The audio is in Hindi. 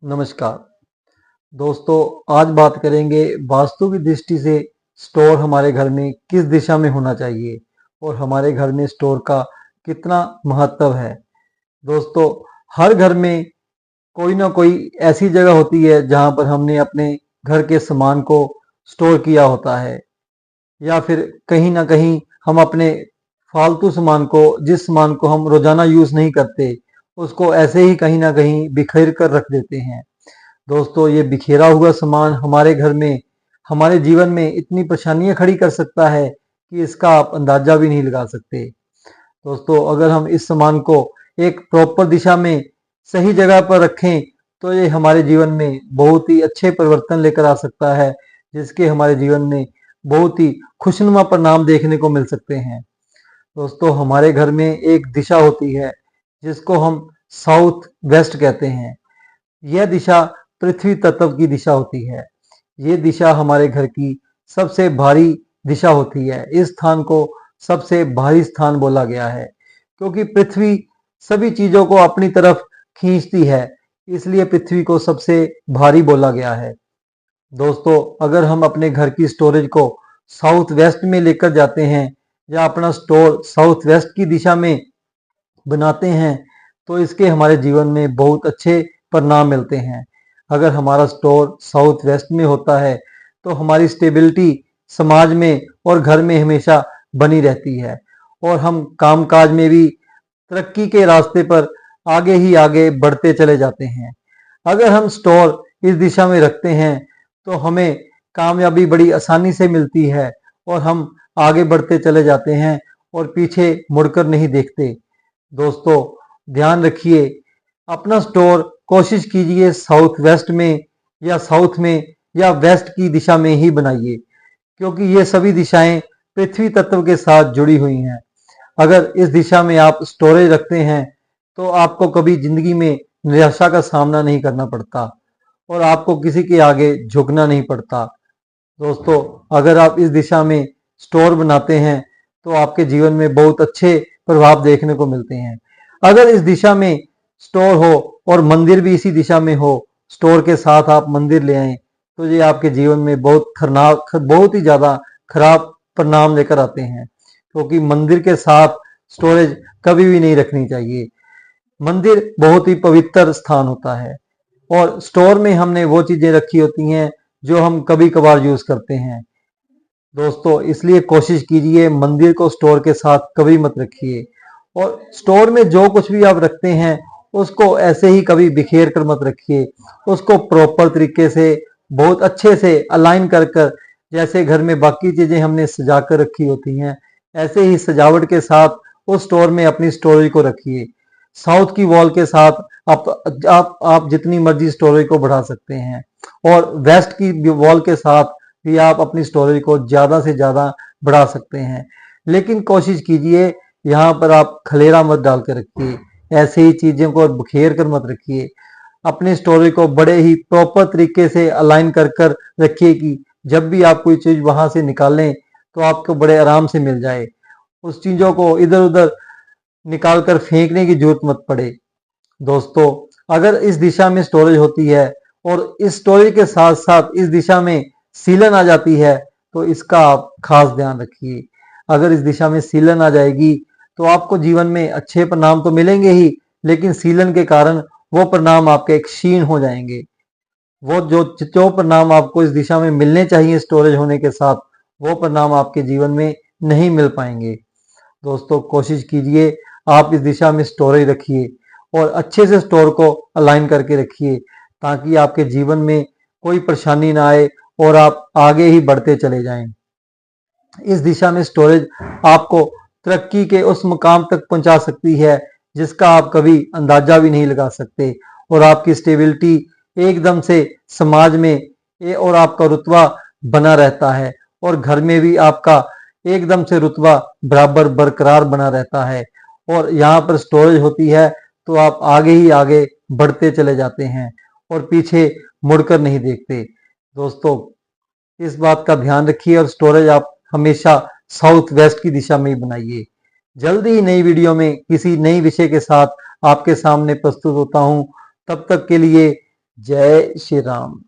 नमस्कार दोस्तों, आज बात करेंगे वास्तु की दृष्टि से स्टोर हमारे घर में किस दिशा में होना चाहिए और हमारे घर में स्टोर का कितना महत्व है। दोस्तों, हर घर में कोई ना कोई ऐसी जगह होती है जहां पर हमने अपने घर के सामान को स्टोर किया होता है, या फिर कहीं ना कहीं हम अपने फालतू सामान को, जिस सामान को हम रोजाना यूज नहीं करते, उसको ऐसे ही कहीं ना कहीं बिखेर कर रख देते हैं। दोस्तों, ये बिखेरा हुआ सामान हमारे घर में, हमारे जीवन में इतनी परेशानियां खड़ी कर सकता है कि इसका आप अंदाजा भी नहीं लगा सकते। दोस्तों, अगर हम इस सामान को एक प्रॉपर दिशा में सही जगह पर रखें तो ये हमारे जीवन में बहुत ही अच्छे परिवर्तन लेकर आ सकता है, जिसके हमारे जीवन में बहुत ही खुशनुमा परिणाम देखने को मिल सकते हैं। दोस्तों, हमारे घर में एक दिशा होती है जिसको हम साउथ वेस्ट कहते हैं। यह दिशा पृथ्वी तत्व की दिशा होती है। ये दिशा हमारे घर की सबसे भारी दिशा होती है। इस स्थान को सबसे भारी स्थान बोला गया है, क्योंकि पृथ्वी सभी चीजों को अपनी तरफ खींचती है, इसलिए पृथ्वी को सबसे भारी बोला गया है। दोस्तों, अगर हम अपने घर की स्टोरेज को साउथ वेस्ट में लेकर जाते हैं या अपना स्टोर साउथ वेस्ट की दिशा में बनाते हैं तो इसके हमारे जीवन में बहुत अच्छे परिणाम मिलते हैं। अगर हमारा स्टोर साउथ वेस्ट में होता है तो हमारी स्टेबिलिटी समाज में और घर में हमेशा बनी रहती है, और हम कामकाज में भी तरक्की के रास्ते पर आगे ही आगे बढ़ते चले जाते हैं। अगर हम स्टोर इस दिशा में रखते हैं तो हमें कामयाबी बड़ी आसानी से मिलती है और हम आगे बढ़ते चले जाते हैं और पीछे मुड़कर नहीं देखते। दोस्तों, ध्यान रखिए, अपना स्टोर कोशिश कीजिए साउथ वेस्ट में या साउथ में या वेस्ट की दिशा में ही बनाइए, क्योंकि ये सभी दिशाएं पृथ्वी तत्व के साथ जुड़ी हुई हैं। अगर इस दिशा में आप स्टोरेज रखते हैं तो आपको कभी जिंदगी में निराशा का सामना नहीं करना पड़ता और आपको किसी के आगे झुकना नहीं पड़ता। दोस्तों, अगर आप इस दिशा में स्टोर बनाते हैं तो आपके जीवन में बहुत अच्छे प्रभाव देखने को मिलते हैं। अगर इस दिशा में स्टोर हो और मंदिर भी इसी दिशा में हो, स्टोर के साथ आप मंदिर ले आए, तो ये आपके जीवन में बहुत खतरनाक, बहुत ही ज्यादा खराब परिणाम लेकर आते हैं, क्योंकि मंदिर के साथ स्टोरेज कभी भी नहीं रखनी चाहिए। मंदिर बहुत ही पवित्र स्थान होता है और स्टोर में हमने वो चीजें रखी होती हैं जो हम कभी कभार यूज करते हैं। दोस्तों, इसलिए कोशिश कीजिए मंदिर को स्टोर के साथ कभी मत रखिए, और स्टोर में जो कुछ भी आप रखते हैं उसको ऐसे ही कभी बिखेर कर मत रखिए। उसको प्रॉपर तरीके से, बहुत अच्छे से अलाइन कर कर, जैसे घर में बाकी चीजें हमने सजा कर रखी होती हैं, ऐसे ही सजावट के साथ उस स्टोर में अपनी स्टोरेज को रखिए। साउथ की वॉल के साथ आप जितनी मर्जी स्टोरेज को बढ़ा सकते हैं, और वेस्ट की वॉल के साथ भी आप अपनी स्टोरेज को ज्यादा से ज्यादा बढ़ा सकते हैं। लेकिन कोशिश कीजिए यहाँ पर आप खलेरा मत डाल कर रखिए, ऐसे ही चीजों को बखेर कर मत रखिए। अपने स्टोरेज को बड़े ही प्रॉपर तरीके से अलाइन कर कर रखिए कि जब भी आप कोई चीज वहां से निकालें तो आपको बड़े आराम से मिल जाए। उस चीजों को इधर उधर निकाल कर फेंकने की जरूरत मत पड़े। दोस्तों, अगर इस दिशा में स्टोरेज होती है और इस स्टोरेज के साथ साथ इस दिशा में सीलन आ जाती है तो इसका आप खास ध्यान रखिए। अगर इस दिशा में सीलन आ जाएगी तो आपको जीवन में अच्छे परिणाम तो मिलेंगे ही, लेकिन सीलन के कारण वो परिणाम आपके क्षीण हो जाएंगे। वो जो परिणाम आपको इस दिशा में मिलने चाहिए स्टोरेज होने के साथ, वो परिणाम आपके जीवन में नहीं मिल पाएंगे। दोस्तों, कोशिश कीजिए आप इस दिशा में स्टोरेज रखिए और अच्छे से स्टोर को अलाइन करके रखिए, ताकि आपके जीवन में कोई परेशानी ना आए और आप आगे ही बढ़ते चले जाएं। इस दिशा में स्टोरेज आपको तरक्की के उस मुकाम तक पहुंचा सकती है जिसका आप कभी अंदाजा भी नहीं लगा सकते, और आपकी स्टेबिलिटी एकदम से समाज में और आपका रुतबा बना रहता है, और घर में भी आपका एकदम से रुतबा बराबर बरकरार बना रहता है। और यहाँ पर स्टोरेज होती है तो आप आगे ही आगे बढ़ते चले जाते हैं और पीछे मुड़कर नहीं देखते। दोस्तों, इस बात का ध्यान रखिए और स्टोरेज आप हमेशा साउथ वेस्ट की दिशा में ही बनाइए। जल्दी ही नई वीडियो में किसी नई विषय के साथ आपके सामने प्रस्तुत होता हूं। तब तक के लिए जय श्री राम।